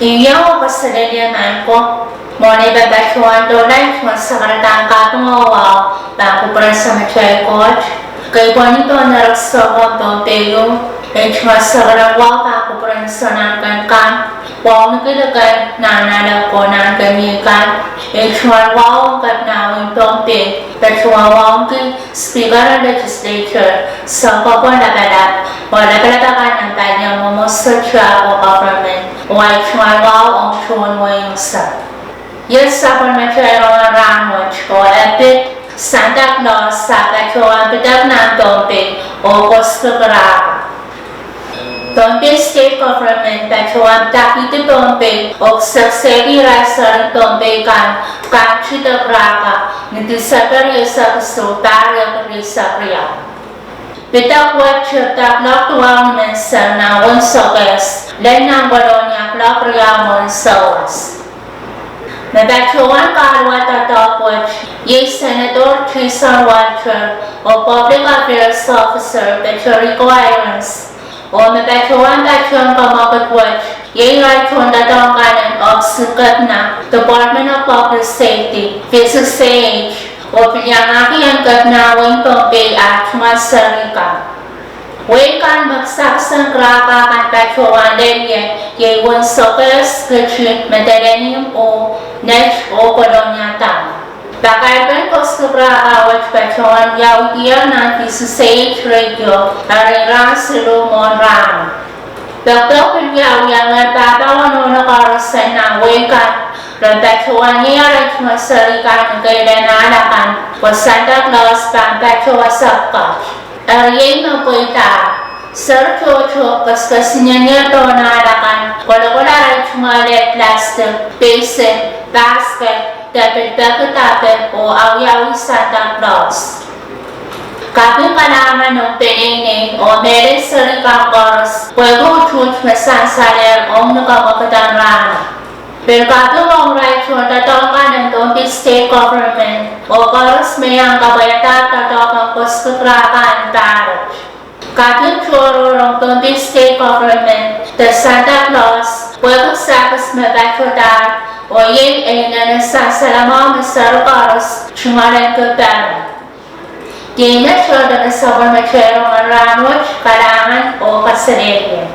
Iyaw ko sa lalianan ko. Muna ibabatuan doon sa karatang katungawa bago para sa machay coach. Kaya po nito naraksa ko itong peyo. Kaya sa karatang bago para sa nangkan. Wow nagilagay na nalak ko ng ganyikan. Kaya wow ang katnawin itong peyo. Kaya wow ang speaker ng legislature sa papundagalap. Wala kalatakan ng kanyang mamusatya o government. Why wow ang chun mo yung sa. Yes, sa pagmachayro ng rangot ko, epit Santa Claus sa kachuan pitak ng Tompe o Kostokraka. Tompe State Government kachuan takiti Tompe o saksegi rasa ng Tompe kan Chitakraka nito sa karya sa kasultarya karya sa kriya. Pitak wat chitak laktuang mensa na wansokes, len ng walonya klakriya monsawas. Nabatuan karwa tatapwat, ye Senator Tristan Walter o Public Affairs Officer Petro Requirements o nabatuan kachon pamakatwat, ye rachon datangkanan of sukat na Department of Public Safety, Physics Age o pilyangaki ang katnawang Tompe at masarika. Wekan magsaksang kraka kan petroan lenye ye wansokes kachit medelenium o net o kolonyata. Bakaiban ko sa kraka wat petroan yawiya ng Physics Radio arirang silumon ram. Dr. Pilyawiya nga tatawan o nakarasan ng wekan dan petroan niya rin masarika ng kailanalakan o Santa Claus pang petroa sakka. Ariay na po ita, Sir Chocho, kaskasinya niya to naalakan, wala rin chumalit plastic, basic, basket, tapit-tapit o awyawi Santa Claus. Kapag kailangan ng pinini o meron sa rikang oras, pwede chuch masasalir o nakakapatang rana. Pero kapag ang right mo tatawag ng Tompe State Government o oras may ang kabayata tatawag ang kustukrakan tarot. Kapag choro ng Tompe State Government, the Santa Claus, pwede sakas mabakutan o yun ay nanasasalama masarap oras chumalan ko pera. Di na siya na nasabar machero ng ranot, kalangan o kasalilya.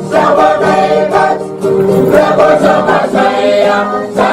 Sa bagay kat, rebo sa masaya, sa